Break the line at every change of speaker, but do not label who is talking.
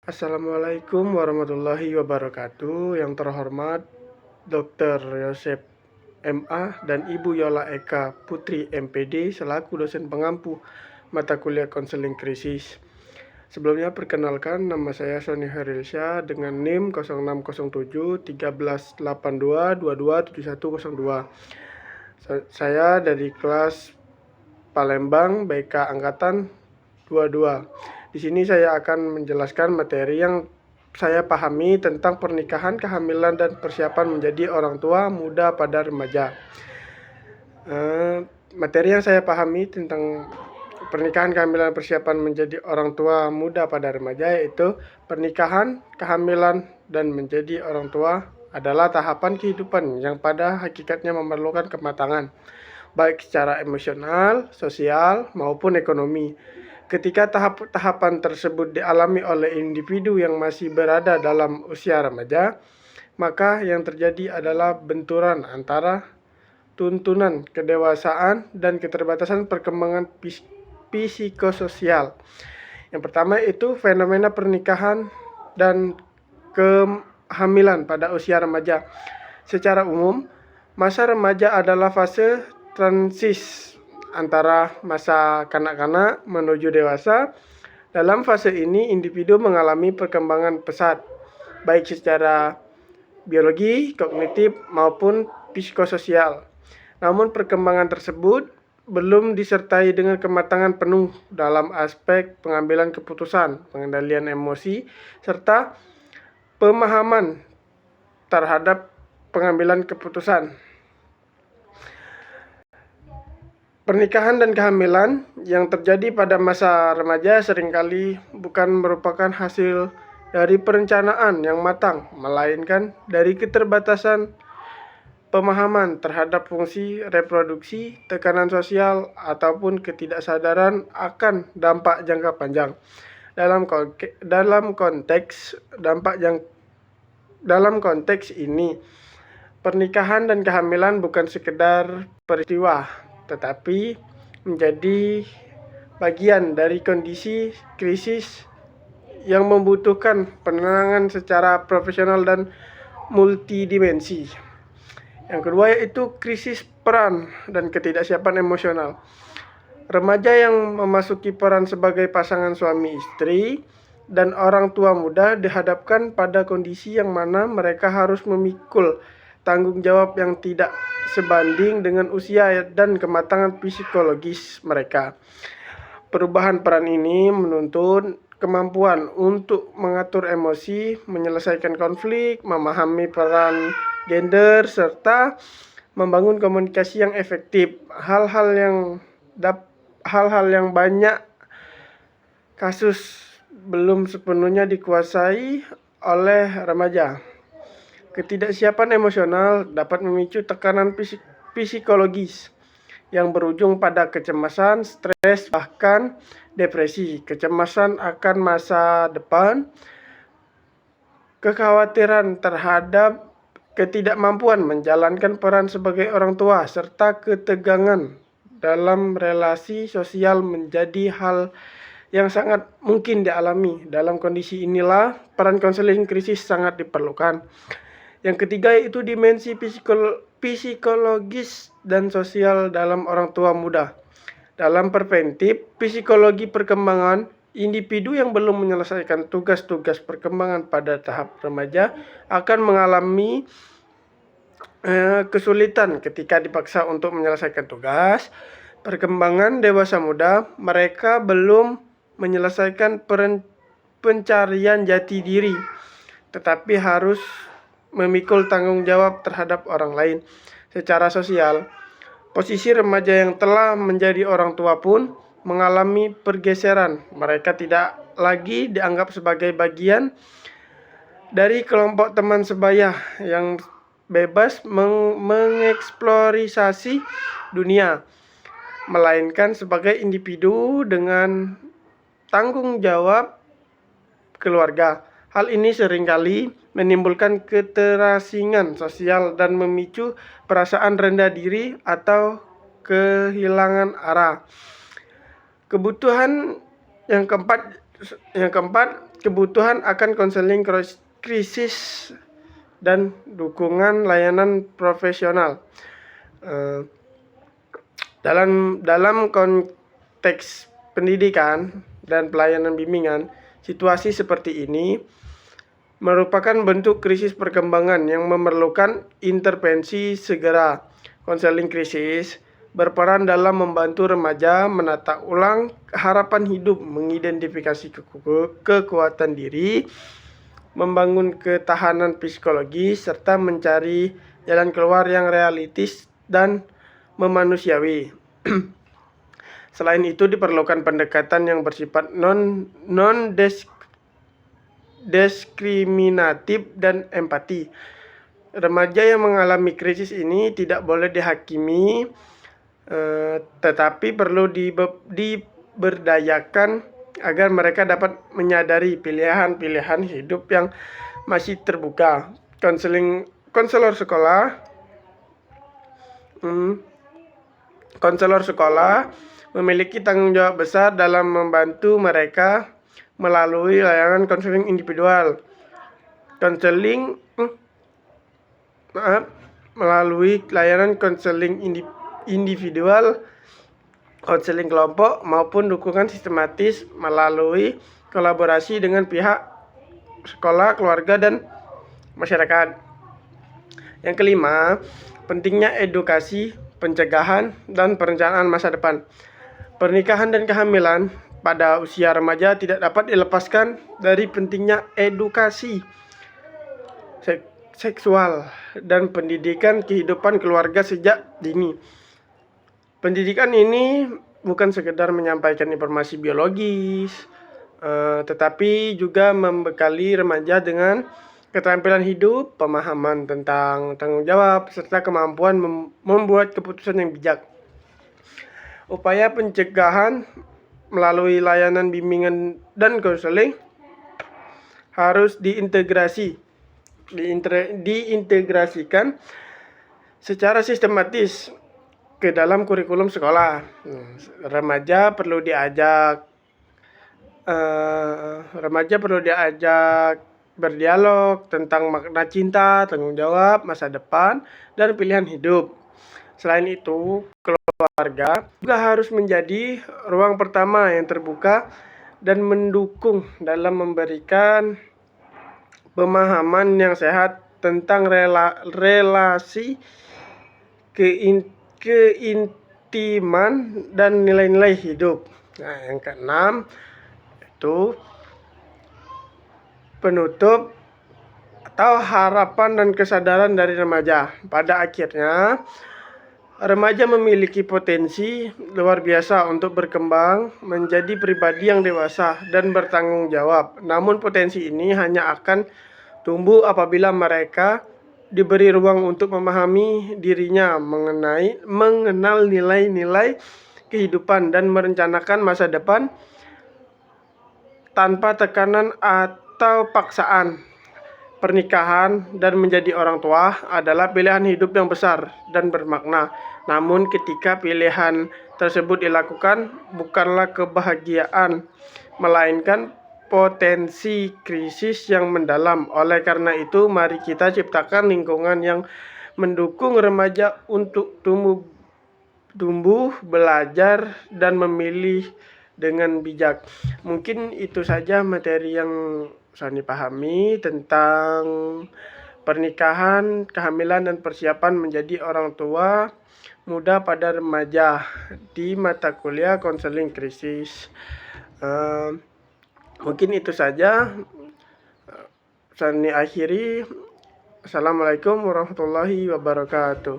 Assalamualaikum warahmatullahi wabarakatuh. Yang terhormat Dr. Yosep MA dan Ibu Yola Eka Putri MPD selaku dosen pengampu mata kuliah konseling krisis. Sebelumnya perkenalkan, nama saya Sony Harilsyah dengan NIM 0607 1382 227102. Saya dari kelas Palembang BK Angkatan 22. Di sini saya akan menjelaskan materi yang saya pahami tentang pernikahan, kehamilan, dan persiapan menjadi orang tua muda pada remaja. Materi yang saya pahami tentang pernikahan, kehamilan, persiapan menjadi orang tua muda pada remaja yaitu pernikahan, kehamilan, dan menjadi orang tua adalah tahapan kehidupan yang pada hakikatnya memerlukan kematangan, baik secara emosional, sosial, maupun ekonomi. Ketika tahapan tersebut dialami oleh individu yang masih berada dalam usia remaja, maka yang terjadi adalah benturan antara tuntunan kedewasaan dan keterbatasan perkembangan psikososial. Yang pertama itu fenomena pernikahan dan kehamilan pada usia remaja. Secara umum, masa remaja adalah fase transis antara masa kanak-kanak menuju dewasa. Dalam fase ini, individu mengalami perkembangan pesat, baik secara biologi, kognitif, maupun psikososial. Namun perkembangan tersebut belum disertai dengan kematangan penuh dalam aspek pengambilan keputusan, pengendalian emosi, serta pemahaman terhadap pengambilan keputusan. Pernikahan dan kehamilan yang terjadi pada masa remaja seringkali bukan merupakan hasil dari perencanaan yang matang, melainkan dari keterbatasan pemahaman terhadap fungsi reproduksi, tekanan sosial, ataupun ketidaksadaran akan dampak jangka panjang. Dalam konteks ini, pernikahan dan kehamilan bukan sekedar peristiwa, tetapi menjadi bagian dari kondisi krisis yang membutuhkan penanganan secara profesional dan multidimensi. Yang kedua yaitu krisis peran dan ketidaksiapan emosional. Remaja yang memasuki peran sebagai pasangan suami istri dan orang tua muda dihadapkan pada kondisi yang mana mereka harus memikul tanggung jawab yang tidak sebanding dengan usia dan kematangan psikologis mereka. Perubahan peran ini menuntut kemampuan untuk mengatur emosi, menyelesaikan konflik, memahami peran gender, serta membangun komunikasi yang efektif. Hal-hal yang banyak kasus belum sepenuhnya dikuasai oleh remaja. Ketidaksiapan emosional dapat memicu tekanan psikologis yang berujung pada kecemasan, stres, bahkan depresi, kecemasan akan masa depan, kekhawatiran terhadap ketidakmampuan menjalankan peran sebagai orang tua, serta ketegangan dalam relasi sosial menjadi hal yang sangat mungkin dialami. Dalam kondisi inilah peran konseling krisis sangat diperlukan. Yang ketiga yaitu dimensi psikologis dan sosial dalam orang tua muda. Dalam preventif psikologi perkembangan, individu yang belum menyelesaikan tugas-tugas perkembangan pada tahap remaja akan mengalami kesulitan ketika dipaksa untuk menyelesaikan tugas. Perkembangan dewasa muda, mereka belum menyelesaikan pencarian jati diri, tetapi harus memikul tanggung jawab terhadap orang lain. Secara sosial, posisi remaja yang telah menjadi orang tua pun mengalami pergeseran. Mereka tidak lagi dianggap sebagai bagian dari kelompok teman sebaya yang bebas mengeksplorisasi dunia, melainkan sebagai individu dengan tanggung jawab keluarga. Hal ini seringkali menimbulkan keterasingan sosial dan memicu perasaan rendah diri atau kehilangan arah. Kebutuhan yang keempat, kebutuhan akan konseling krisis dan dukungan layanan profesional. Dalam konteks pendidikan dan pelayanan bimbingan, situasi seperti ini merupakan bentuk krisis perkembangan yang memerlukan intervensi segera. Konseling krisis berperan dalam membantu remaja menata ulang harapan hidup, mengidentifikasi kekuatan diri, membangun ketahanan psikologis, serta mencari jalan keluar yang realistis dan memanusiawi. Selain itu, diperlukan pendekatan yang bersifat non-diskriminatif dan empati. Remaja yang mengalami krisis ini tidak boleh dihakimi, tetapi perlu diberdayakan agar mereka dapat menyadari pilihan-pilihan hidup yang masih terbuka. Konselor sekolah memiliki tanggung jawab besar dalam membantu mereka melalui layanan konseling individual, konseling kelompok, maupun dukungan sistematis melalui kolaborasi dengan pihak sekolah, keluarga, dan masyarakat. Yang kelima, pentingnya edukasi, pencegahan, dan perencanaan masa depan. Pernikahan dan kehamilan pada usia remaja tidak dapat dilepaskan dari pentingnya edukasi seksual dan pendidikan kehidupan keluarga sejak dini. Pendidikan ini bukan sekedar menyampaikan informasi biologis, tetapi juga membekali remaja dengan keterampilan hidup, pemahaman tentang tanggung jawab, serta kemampuan membuat keputusan yang bijak. Upaya pencegahan melalui layanan bimbingan dan konseling harus diintegrasikan secara sistematis ke dalam kurikulum sekolah. Remaja perlu diajak berdialog tentang makna cinta, tanggung jawab, masa depan, dan pilihan hidup. Selain itu, keluarga juga harus menjadi ruang pertama yang terbuka dan mendukung dalam memberikan pemahaman yang sehat tentang relasi, keintiman, dan nilai-nilai hidup. Nah, yang keenam itu penutup atau harapan dan kesadaran dari remaja. Pada akhirnya, remaja memiliki potensi luar biasa untuk berkembang menjadi pribadi yang dewasa dan bertanggung jawab. Namun potensi ini hanya akan tumbuh apabila mereka diberi ruang untuk memahami dirinya, mengenal nilai-nilai kehidupan, dan merencanakan masa depan tanpa tekanan atau paksaan. Pernikahan dan menjadi orang tua adalah pilihan hidup yang besar dan bermakna. Namun ketika pilihan tersebut dilakukan, bukanlah kebahagiaan, melainkan potensi krisis yang mendalam. Oleh karena itu, mari kita ciptakan lingkungan yang mendukung remaja untuk tumbuh, belajar, dan memilih dengan bijak. Mungkin itu saja materi yang Sani pahami tentang pernikahan, kehamilan, dan persiapan menjadi orang tua muda pada remaja di mata kuliah konseling krisis. Mungkin itu saja. Sani akhiri. Assalamualaikum warahmatullahi wabarakatuh.